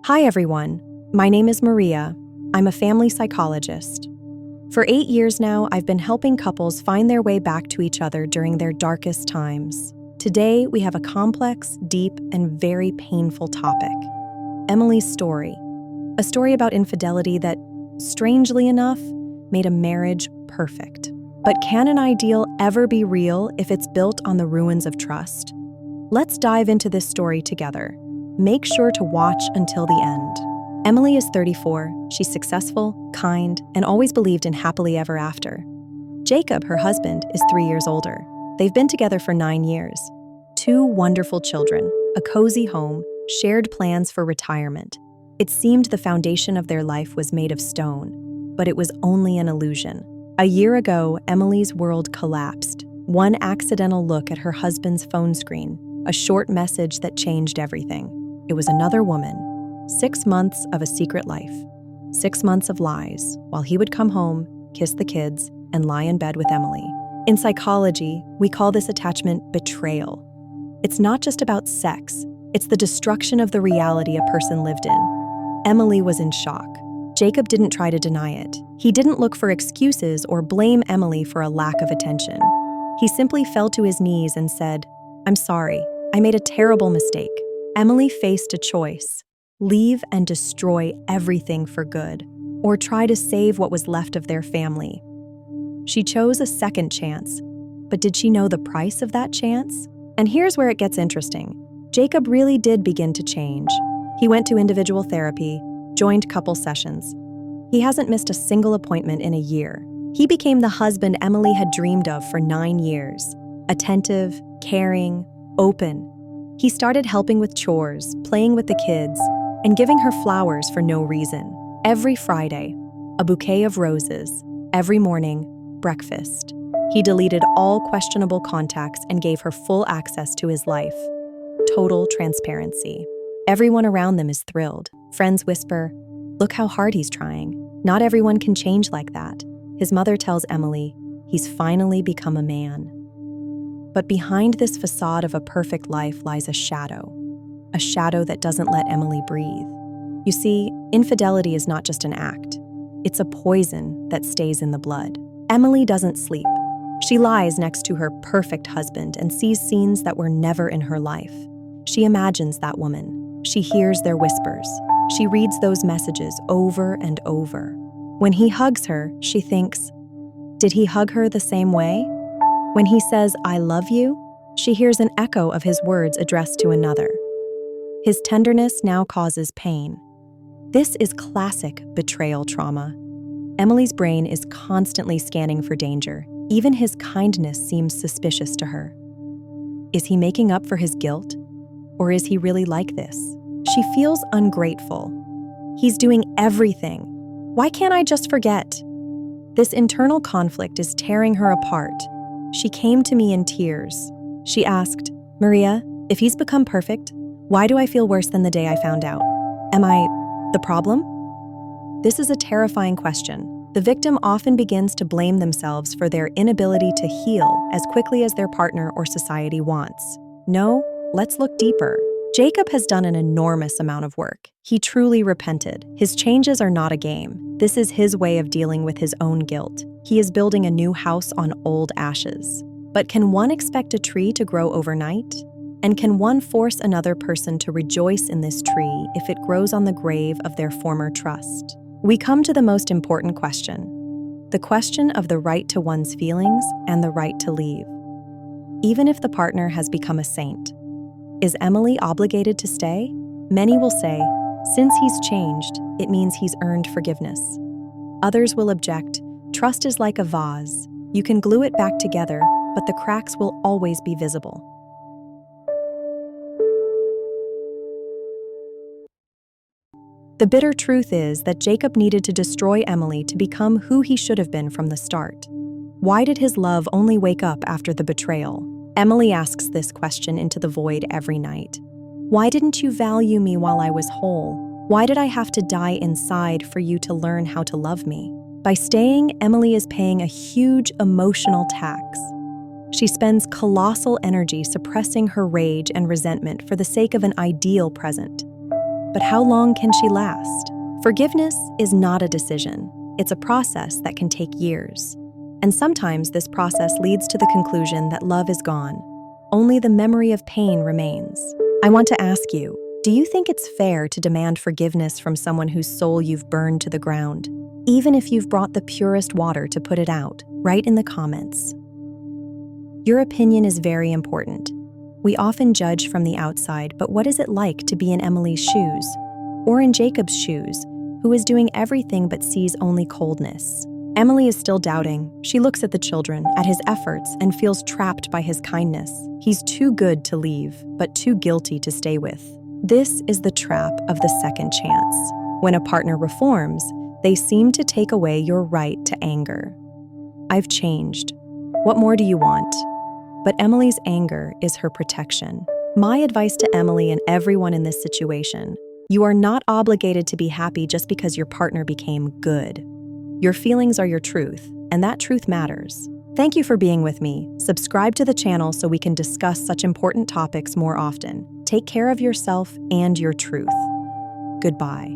Hi everyone, my name is Maria. I'm a family psychologist. For 8 years now, I've been helping couples find their way back to each other during their darkest times. Today, we have a complex, deep, and very painful topic. Emily's story. A story about infidelity that, strangely enough, made a marriage perfect. But can an ideal ever be real if it's built on the ruins of trust? Let's dive into this story together. Make sure to watch until the end. Emily is 34, she's successful, kind, and always believed in happily ever after. Jacob, her husband, is 3 years older. They've been together for 9 years. 2 wonderful children, a cozy home, shared plans for retirement. It seemed the foundation of their life was made of stone, but it was only an illusion. A year ago, Emily's world collapsed. One accidental look at her husband's phone screen, a short message that changed everything. It was another woman. 6 months of a secret life. 6 months of lies, while he would come home, kiss the kids, and lie in bed with Emily. In psychology, we call this attachment betrayal. It's not just about sex, it's the destruction of the reality a person lived in. Emily was in shock. Jacob didn't try to deny it. He didn't look for excuses or blame Emily for a lack of attention. He simply fell to his knees and said, "I'm sorry, I made a terrible mistake." Emily faced a choice: leave and destroy everything for good, or try to save what was left of their family. She chose a second chance, but did she know the price of that chance? And here's where it gets interesting. Jacob really did begin to change. He went to individual therapy, joined couple sessions. He hasn't missed a single appointment in a year. He became the husband Emily had dreamed of for 9 years. Attentive, caring, open. He started helping with chores, playing with the kids, and giving her flowers for no reason. Every Friday, a bouquet of roses. Every morning, breakfast. He deleted all questionable contacts and gave her full access to his life. Total transparency. Everyone around them is thrilled. Friends whisper, "Look how hard he's trying." Not everyone can change like that. His mother tells Emily, he's finally become a man. But behind this facade of a perfect life lies a shadow that doesn't let Emily breathe. You see, infidelity is not just an act. It's a poison that stays in the blood. Emily doesn't sleep. She lies next to her perfect husband and sees scenes that were never in her life. She imagines that woman. She hears their whispers. She reads those messages over and over. When he hugs her, she thinks, did he hug her the same way? When he says, "I love you," she hears an echo of his words addressed to another. His tenderness now causes pain. This is classic betrayal trauma. Emily's brain is constantly scanning for danger. Even his kindness seems suspicious to her. Is he making up for his guilt? Or is he really like this? She feels ungrateful. He's doing everything. Why can't I just forget? This internal conflict is tearing her apart. She came to me in tears. She asked, "Maria, if he's become perfect, why do I feel worse than the day I found out? Am I the problem?" This is a terrifying question. The victim often begins to blame themselves for their inability to heal as quickly as their partner or society wants. No, let's look deeper. Jacob has done an enormous amount of work. He truly repented. His changes are not a game. This is his way of dealing with his own guilt. He is building a new house on old ashes. But can one expect a tree to grow overnight? And can one force another person to rejoice in this tree if it grows on the grave of their former trust? We come to the most important question. The question of the right to one's feelings and the right to leave. Even if the partner has become a saint, is Emily obligated to stay? Many will say, since he's changed, it means he's earned forgiveness. Others will object, trust is like a vase. You can glue it back together, but the cracks will always be visible. The bitter truth is that Jacob needed to destroy Emily to become who he should have been from the start. Why did his love only wake up after the betrayal? Emily asks this question into the void every night. Why didn't you value me while I was whole? Why did I have to die inside for you to learn how to love me? By staying, Emily is paying a huge emotional tax. She spends colossal energy suppressing her rage and resentment for the sake of an ideal present. but how long can she last? Forgiveness is not a decision. It's a process that can take years. And sometimes this process leads to the conclusion that love is gone. Only the memory of pain remains. I want to ask you, do you think it's fair to demand forgiveness from someone whose soul you've burned to the ground, even if you've brought the purest water to put it out? Write in the comments. Your opinion is very important. We often judge from the outside, but what is it like to be in Emily's shoes? Or in Jacob's shoes, who is doing everything but sees only coldness? Emily is still doubting. She looks at the children, at his efforts, and feels trapped by his kindness. He's too good to leave, but too guilty to stay with. This is the trap of the second chance. When a partner reforms, they seem to take away your right to anger. I've changed. What more do you want? But Emily's anger is her protection. My advice to Emily and everyone in this situation: you are not obligated to be happy just because your partner became good. Your feelings are your truth, and that truth matters. Thank you for being with me. Subscribe to the channel so we can discuss such important topics more often. Take care of yourself and your truth. Goodbye.